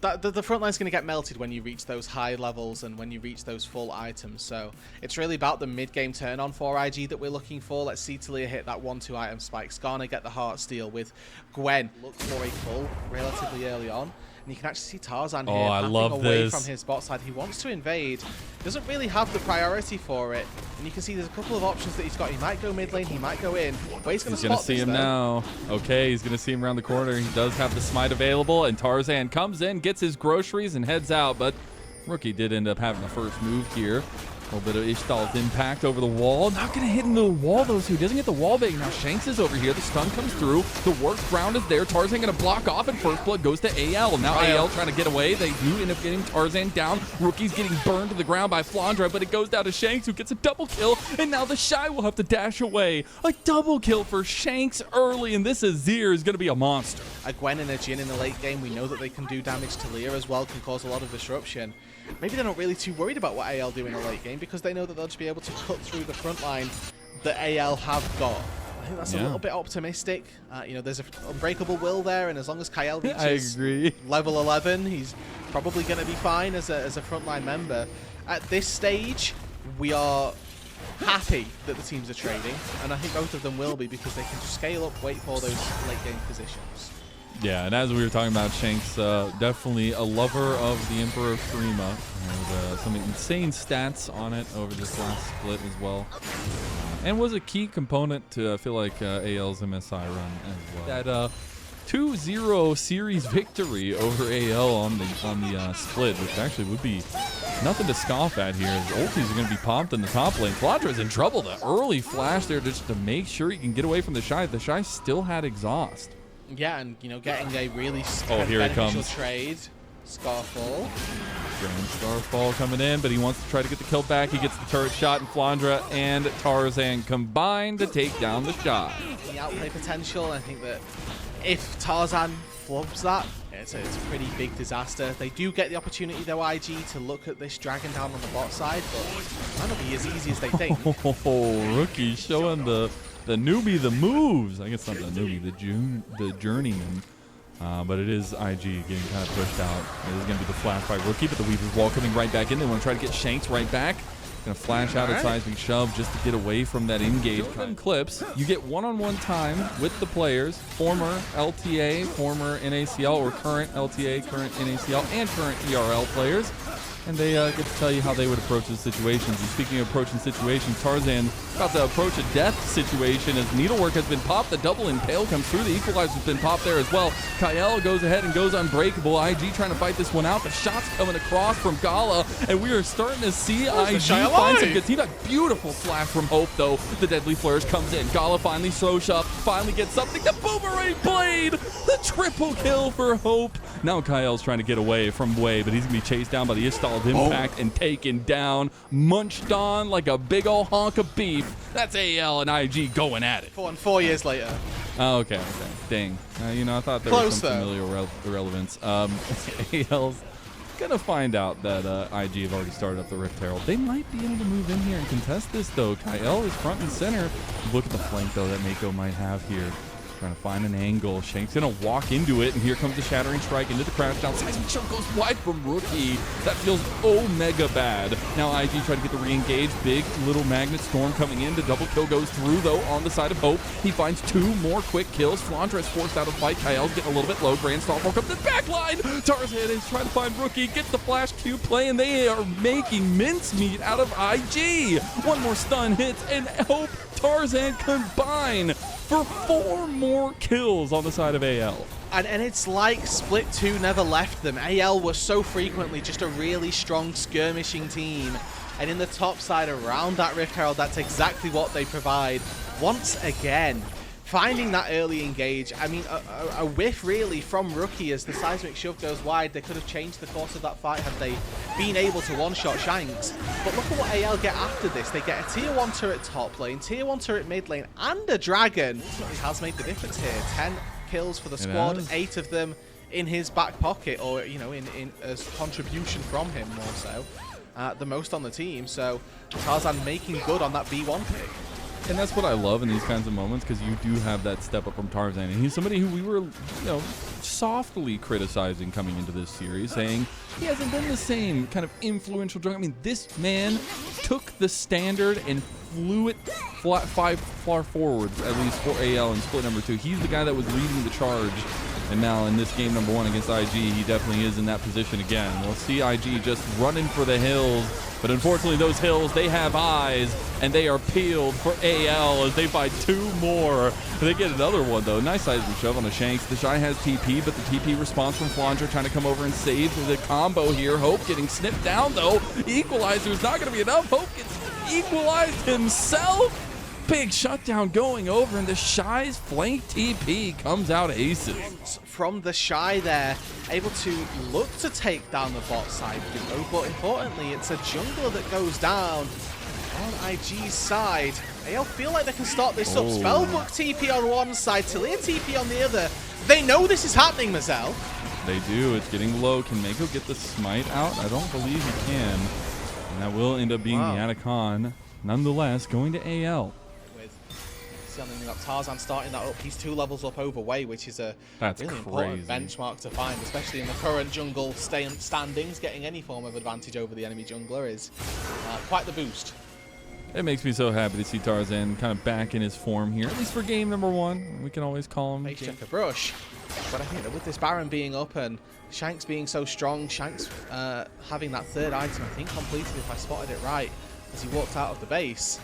the front line's going to get melted when you reach those high levels and when you reach those full items. So it's really about the mid-game turn-on for IG that we're looking for. Let's see Talia hit that 1-2 item spike. Skarner get the heart steal with Gwen. Look for a pull relatively early on. And you can actually see Tarzan here backing away from his bot side. He wants to invade. Doesn't really have the priority for it. And you can see there's a couple of options that he's got. He might go mid lane, he might go in. But he's going to see him now. Okay, he's going to see him around the corner. He does have the smite available. And Tarzan comes in, gets his groceries, and heads out. But Rookie did end up having the first move here. A little bit of Ishtal's impact over the wall. Not going to hit into the wall, though, so he doesn't get the wall bait. Now Shanks is over here. The stun comes through. The work ground is there. Tarzan going to block off, and first blood goes to AL. Now AL trying to get away. They do end up getting Tarzan down. Rookie's getting burned to the ground by Flandra, but it goes down to Shanks, who gets a double kill, and now the Shy will have to dash away. A double kill for Shanks early, and this Azir is going to be a monster. A Gwen and a Jhin in the late game, we know that they can do damage to Leah as well, can cause a lot of disruption. Maybe they're not really too worried about what AL do in the late game because they know that they'll just be able to cut through the front line that AL have got. I think that's a little bit optimistic. You know, there's an unbreakable will there, and as long as Kyle reaches level 11, he's probably going to be fine as a frontline member. At this stage, we are happy that the teams are trading, and I think both of them will be because they can just scale up, wait for those late game positions. Yeah, and as we were talking about, Shanks, definitely a lover of the Emperor Prima. There's some insane stats on it over this last split as well. And was a key component to, I feel like, AL's MSI run as well. That 2-0 series victory over AL on the split, which actually would be nothing to scoff at here. As ultis are going to be pumped in the top lane. Fladra's in trouble. The early flash there just to make sure he can get away from the Shy. The Shy still had exhaust. Yeah, and you know, getting a really here it comes. trade. Scarfall. Grand Scarfall coming in, but he wants to try to get the kill back. He gets the turret shot, and Flandra and Tarzan combine to take down the Shy. The outplay potential, I think that if Tarzan flubs that, it's a pretty big disaster. They do get the opportunity, though, IG, to look at this dragon down on the bot side, but it might not be as easy as they think. Rookie showing the newbie the moves. I guess not the newbie, the journeyman. But it is IG getting kind of pushed out. It is going to be the flash by Rookie, but the Weaver's wall coming right back in. They want to try to get Shanks right back. Going to flash out at seismic shove just to get away from that engage. Clips, you get one-on-one time with the players, former LTA, former NACL, or current LTA, current NACL, and current ERL players. And they get to tell you how they would approach the situations. And speaking of approaching situations, Tarzan about to approach a death situation as Needlework has been popped. The double impale comes through. The equalizer's been popped there as well. Kyle goes ahead and goes unbreakable. IG trying to fight this one out. The shot's coming across from Gala, and we are starting to see IG find some good team. A beautiful flash from Hope, though. The deadly flourish comes in. Gala finally throws up, finally gets something. The boomerang blade! The triple kill for Hope. Now Kyle's trying to get away from Way, but he's going to be chased down by the Ishtal impact and taken down, munched on like a big old honk of beef. That's AL and IG going at it. 4 years later. Oh, okay. Dang. You know, I thought there was some familiar relevance. AL's going to find out that IG have already started up the Rift Herald. They might be able to move in here and contest this, though. Kyle is front and center. Look at the flank, though, that Mako might have here. Trying to find an angle. Shank's going to walk into it, and here comes the Shattering Strike into the crash down. Seismic Shove goes wide from Rookie. That feels mega bad. Now IG trying to get the re-engage. Big little Magnet Storm coming in. The double kill goes through, though, on the side of Hope. He finds 2 more quick kills. Flandra is forced out of fight. Kyle's getting a little bit low. Grand Starfall comes in the back line. Tarzan is trying to find Rookie. Gets the flash Q play, and they are making mincemeat out of IG. One more stun hits, and Hope, Tarzan combine for 4 more kills on the side of AL. And it's like Split 2 never left them. AL was so frequently just a really strong skirmishing team. And in the top side around that Rift Herald, that's exactly what they provide. Once again, finding that early engage. I mean, a whiff really from Rookie as the Seismic Shove goes wide. They could have changed the course of that fight had they been able to one-shot Shanks. But look at what AL get after this. They get a tier 1 turret top lane, tier 1 turret mid lane, and a dragon. It has made the difference here. 10 kills for the squad, 8 of them in his back pocket, or, you know, in as contribution from him more so. The most on the team. So Tarzan making good on that B1 pick. And that's what I love in these kinds of moments, because you do have that step up from Tarzan, and he's somebody who we were, you know, softly criticizing coming into this series, saying he hasn't been the same kind of influential jungler. I mean, this man took the standard and flew it far forward, at least for AL in split number 2. He's the guy that was leading the charge. And now in this game number 1 against IG, he definitely is in that position again. We'll see IG just running for the hills, but unfortunately those hills, they have eyes, and they are peeled for AL as they find 2 more. They get another one though. Nice size shove on a Shanks. The Shy has TP, but the TP response from Flandre trying to come over and save the combo here. Hope getting snipped down though. Equalizer is not going to be enough. Hope gets equalized himself. Big shutdown going over, and the Shy's flank TP comes out aces. From the Shy there, able to look to take down the bot side duo, but importantly, it's a jungler that goes down on IG's side. AL feel like they can start this up. Spellbook TP on one side, Talia TP on the other. They know this is happening, Mazel. They do. It's getting low. Can Mako get the smite out? I don't believe he can. And that will end up being the Anaconda. Nonetheless, going to AL. Up Tarzan starting that up. He's 2 levels up over Way, which is a really important benchmark to find, especially in the current jungle standings. Getting any form of advantage over the enemy jungler is quite the boost. It makes me so happy to see Tarzan kind of back in his form here, at least for game number 1. We can always call him. Face checker brush. But I think that with this Baron being up and Shanks being so strong, Shanks having that 3rd item, I think completed, if I spotted it right, as he walked out of the base.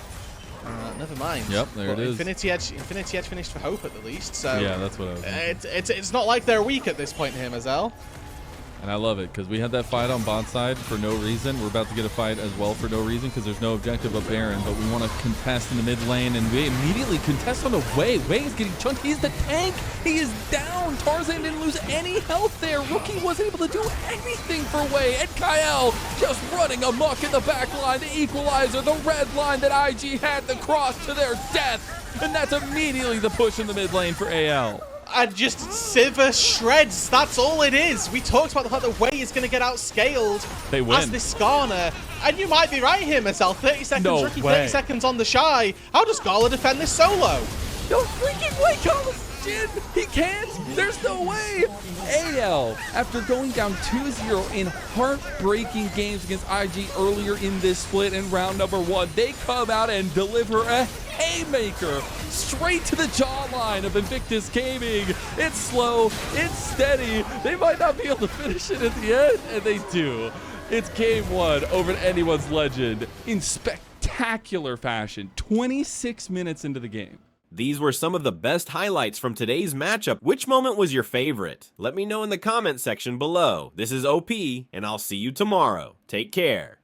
Never mind. Yep, there it is. Infinity Edge finished for Hope at the least. So yeah, that's what I was thinking. It's not like they're weak at this point here, Mazel. And I love it because we had that fight on bot side for no reason. We're about to get a fight as well for no reason because there's no objective of Baron, but we want to contest in the mid lane, and we immediately contest on the Way. Way is getting chunked. He's the tank. He is down. Tarzan didn't lose any health there. Rookie wasn't able to do anything for Way. And Kyle just running amok in the back line. The equalizer, the red line that IG had to cross to their death. And that's immediately the push in the mid lane for AL. And just Sivir shreds. That's all it is. We talked about the fact that Way is going to get outscaled as this Skarner. And you might be right here, Marcel. 30 seconds, Rookie, 30 seconds on the Shy. How does Gala defend this solo? No freaking way, Gala's Jin. He can't. There's no way. AL, after going down 2-0 in heartbreaking games against IG earlier in this split in round number 1, they come out and deliver a haymaker straight to the jawline of Invictus Gaming. It's slow, it's steady. They might not be able to finish it at the end, and they do. It's game 1 over to anyone's legend in spectacular fashion, 26 minutes into the game. These were some of the best highlights from today's matchup. Which moment was your favorite? Let me know in the comment section below. This is OP, and I'll see you tomorrow. Take care.